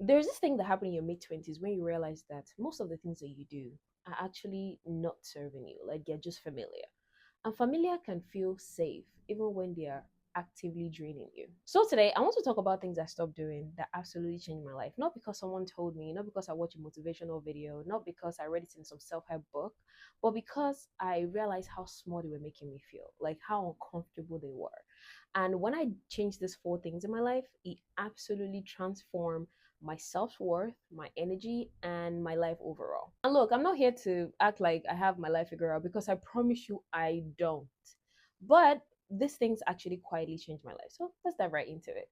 There's this thing that happened in your mid 20s when you realize that most of the things that you do are actually not serving you, like they're just familiar. And familiar can feel safe even when they are actively draining you. So today I want to talk about things I stopped doing that absolutely changed my life. Not because someone told me, not because I watched a motivational video, not because I read it in some self-help book, but because I realized how small they were making me feel, like how uncomfortable they were. And when I changed these four things in my life, it absolutely transformed my self worth, my energy, and my life overall. And look, I'm not here to act like I have my life figured out because I promise you I don't. But these things actually quietly changed my life. So let's dive right into it.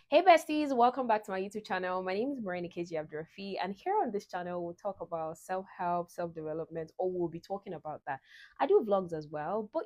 Hey besties, welcome back to my YouTube channel. My name is Marina KG Abdurafi, and here on this channel we'll talk about self-help, self-development, or we'll be talking about that. I do vlogs as well, but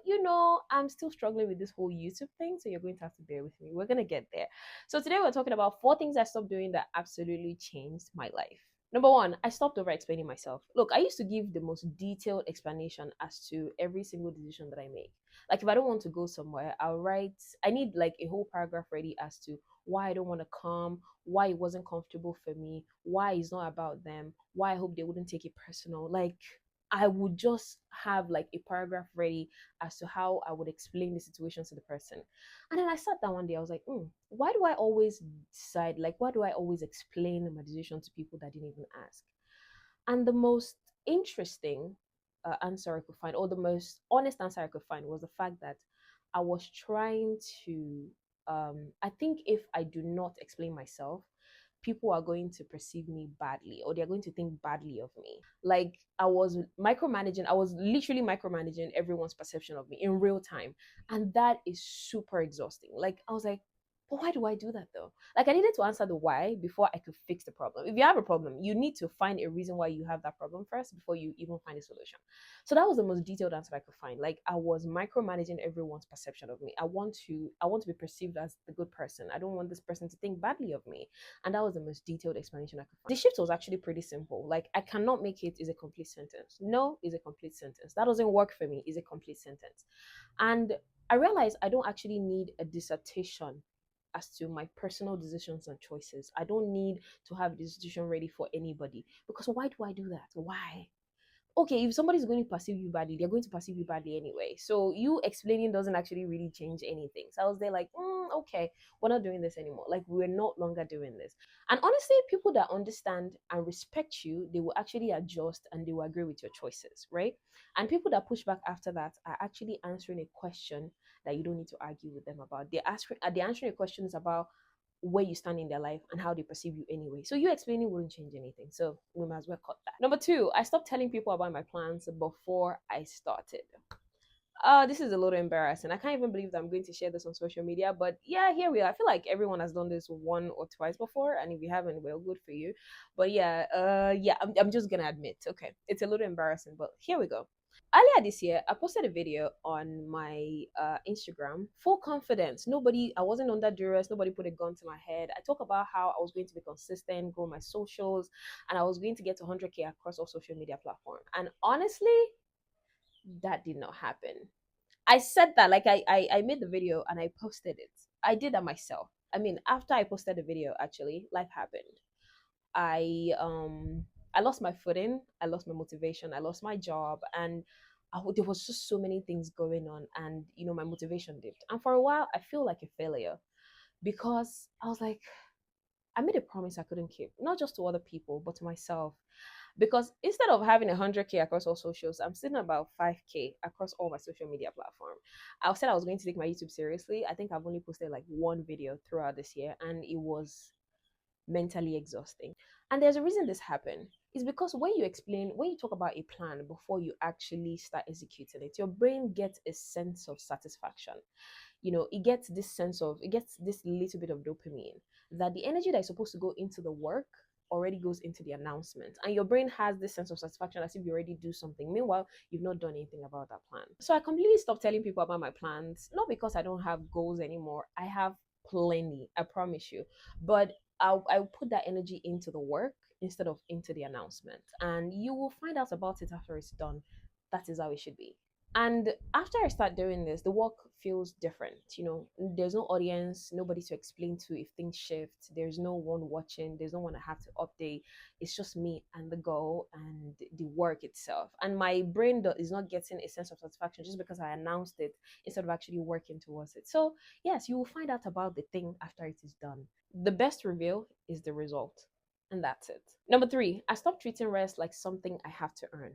I'm still struggling with this whole YouTube thing, so you're going to have to bear with me. We're gonna get there. So today we're talking about four things I stopped doing that absolutely changed my life. Number one, I stopped over explaining myself. Look, I used to give the most detailed explanation as to every single decision that I make. Like if I don't want to go somewhere, I need like a whole paragraph ready as to why I don't want to come, why it wasn't comfortable for me, why it's not about them, why I hope they wouldn't take it personal. Like I would just have like a paragraph ready as to how I would explain the situation to the person. And then I sat down one day, I was like, why do I always decide, like, why do I always explain my decision to people that didn't even ask? And the most interesting answer I could find, or the most honest answer I could find, was the fact that I was trying to. I think if I do not explain myself, people are going to perceive me badly, or they're going to think badly of me. Like I was literally micromanaging everyone's perception of me in real time. And that is super exhausting. Like, I was like, but why do I do that though? Like I needed to answer the why before I could fix the problem. If you have a problem, you need to find a reason why you have that problem first before you even find a solution. So that was the most detailed answer I could find. Like I was micromanaging everyone's perception of me. I want to be perceived as the good person. I don't want this person to think badly of me. And that was the most detailed explanation I could find. The shift was actually pretty simple. Like I cannot make it is a complete sentence. No is a complete sentence. That doesn't work for me is a complete sentence. And I realized I don't actually need a dissertation as to my personal decisions and choices. I don't need to have this decision ready for anybody, because why do I do that? Why? Okay, if somebody's going to perceive you badly, they're going to perceive you badly anyway. So you explaining doesn't actually really change anything. So I was there like, okay, we're not doing this anymore. Like we're no longer doing this. And honestly, people that understand and respect you, they will actually adjust and they will agree with your choices, right? And people that push back after that are actually answering a question that you don't need to argue with them about. They're answering questions about where you stand in their life and how they perceive you anyway. So you explaining wouldn't change anything. So we might as well cut that. Number two, I stopped telling people about my plans before I started. This is a little embarrassing. I can't even believe that I'm going to share this on social media, but yeah, here we are. I feel like everyone has done this one or twice before, and if you haven't, well, good for you. But yeah, I'm just gonna admit, okay, it's a little embarrassing, but here we go. Earlier this year, I posted a video on my Instagram, full confidence. I wasn't under duress. Nobody put a gun to my head. I talk about how I was going to be consistent, grow my socials, and I was going to get to 100K across all social media platforms. And honestly, that did not happen. I said that, like, I made the video and I posted it. I did that myself. I mean, after I posted the video, actually, life happened. I lost my footing, I lost my motivation, I lost my job, and there was just so many things going on, and my motivation dipped. And for a while, I feel like a failure because I was like, I made a promise I couldn't keep, not just to other people, but to myself. Because instead of having 100K across all socials, I'm sitting about 5K across all my social media platform. I said I was going to take my YouTube seriously. I think I've only posted like one video throughout this year, and it was mentally exhausting. And there's a reason this happened. It's because when you talk about a plan before you actually start executing it, your brain gets a sense of satisfaction. It gets this little bit of dopamine, that the energy that is supposed to go into the work already goes into the announcement, and your brain has this sense of satisfaction as if you already do something. Meanwhile, you've not done anything about that plan. So I completely stopped telling people about my plans, not because I don't have goals anymore. I have plenty, I promise you. But I'll put that energy into the work instead of into the announcement, and you will find out about it after it's done. That is how it should be. And after I start doing this, the work feels different. There's no audience, nobody to explain to if things shift. There's no one watching, there's no one I have to update. It's just me and the goal and the work itself. And my brain is not getting a sense of satisfaction just because I announced it instead of actually working towards it. So, yes, you will find out about the thing after it is done. The best reveal is the result. And that's it. Number three, I stopped treating rest like something I have to earn.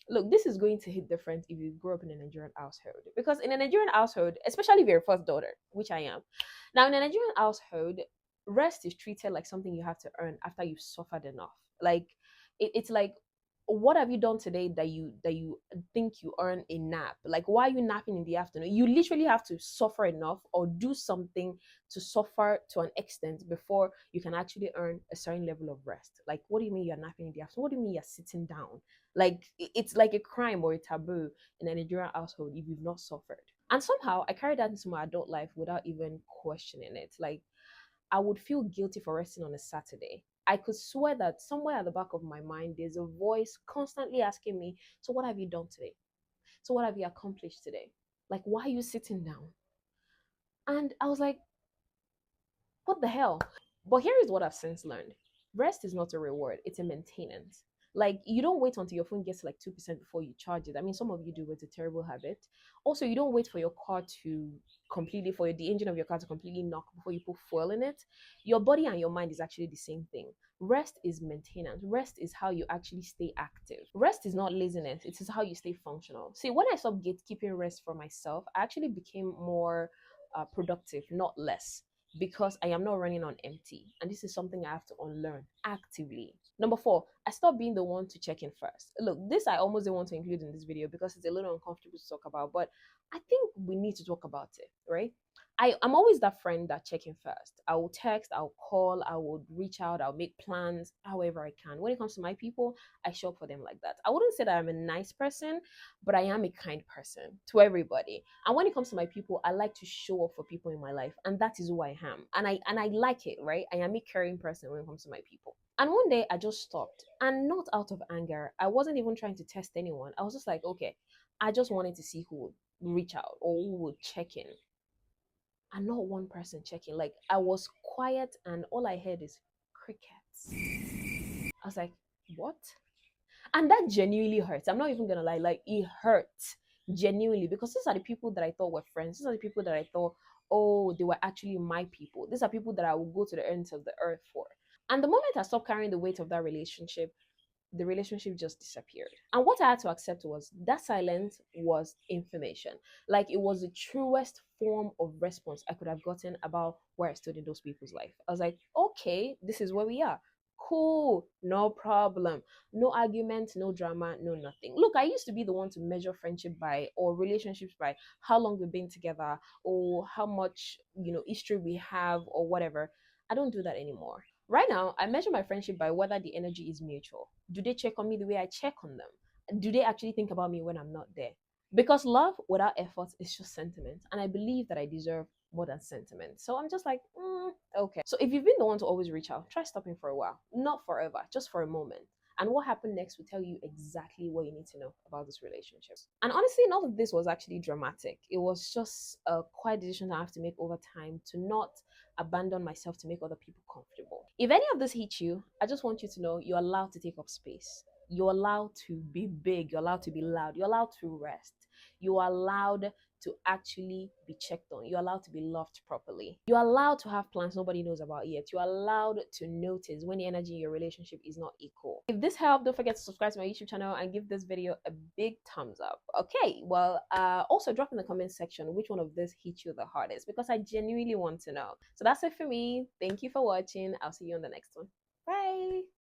Look, this is going to hit different if you grew up in a Nigerian household. Because in a Nigerian household, especially if you're a first daughter, which I am, now in a Nigerian household, rest is treated like something you have to earn after you've suffered enough. Like it's like, what have you done today that you think you earn a nap? Like, why are you napping in the afternoon? You literally have to suffer enough or do something to suffer to an extent before you can actually earn a certain level of rest. Like, what do you mean you're napping in the afternoon? What do you mean you're sitting down? Like, it's like a crime or a taboo in a Nigerian household if you've not suffered. And somehow I carried that into my adult life without even questioning it. Like, I would feel guilty for resting on a Saturday. I could swear that somewhere at the back of my mind, there's a voice constantly asking me, so what have you done today? So what have you accomplished today? Like, why are you sitting down? And I was like, what the hell? But here is what I've since learned: rest is not a reward, it's a maintenance. Like, you don't wait until your phone gets to like 2% before you charge it. I mean, some of you do, it's a terrible habit. Also, you don't wait for your car to completely, for the engine of your car to completely knock before you put fuel in it. Your body and your mind is actually the same thing. Rest is maintenance. Rest is how you actually stay active. Rest is not laziness, it is how you stay functional. See, when I stopped gatekeeping rest for myself, I actually became more productive, not less, because I am not running on empty. And this is something I have to unlearn actively. Number four, I stopped being the one to check in first. Look, this I almost didn't want to include in this video because it's a little uncomfortable to talk about, but I think we need to talk about it, right? I'm always that friend that check in first. I will text, I'll call, I will reach out, I'll make plans however I can. When it comes to my people, I show up for them like that. I wouldn't say that I'm a nice person, but I am a kind person to everybody. And when it comes to my people, I like to show up for people in my life, and that is who I am. And I like it, right? I am a caring person when it comes to my people. And one day I just stopped, and not out of anger. I wasn't even trying to test anyone. I was just like, okay, I just wanted to see who would reach out or who would check in, and not one person checking. Like, I was quiet, and all I heard is crickets. I was like, what? And that genuinely hurts. I'm not even gonna lie, like, it hurts genuinely, because these are the people that I thought were friends. These are the people that I thought, oh, they were actually my people. These are people that I would go to the ends of the earth for. And the moment I stopped carrying the weight of that relationship, the relationship just disappeared. And what I had to accept was that silence was information. Like, it was the truest form of response I could have gotten about where I stood in those people's life. I was like, okay, this is where we are. Cool, no problem. No argument, no drama, no nothing. Look, I used to be the one to measure friendship by, or relationships by, how long we've been together or how much, history we have or whatever. I don't do that anymore. Right now, I measure my friendship by whether the energy is mutual. Do they check on me the way I check on them? Do they actually think about me when I'm not there? Because love without effort is just sentiment. And I believe that I deserve more than sentiment. So I'm just like, okay. So if you've been the one to always reach out, try stopping for a while. Not forever, just for a moment. And what happened next will tell you exactly what you need to know about this relationship. And honestly, none of this was actually dramatic. It was just a quiet decision I have to make over time to not abandon myself to make other people comfortable. If any of this hits you, I just want you to know you're allowed to take up space. You're allowed to be big. You're allowed to be loud. You're allowed to rest. You're allowed to actually be checked on. You're allowed to be loved properly. You're allowed to have plans nobody knows about yet. You're allowed to notice when the energy in your relationship is not equal. If this helped, don't forget to subscribe to my YouTube channel and give this video a big thumbs up. Okay, well, also drop in the comment section which one of this hit you the hardest, because I genuinely want to know. So that's it for me. Thank you for watching. I'll see you on the next one. Bye.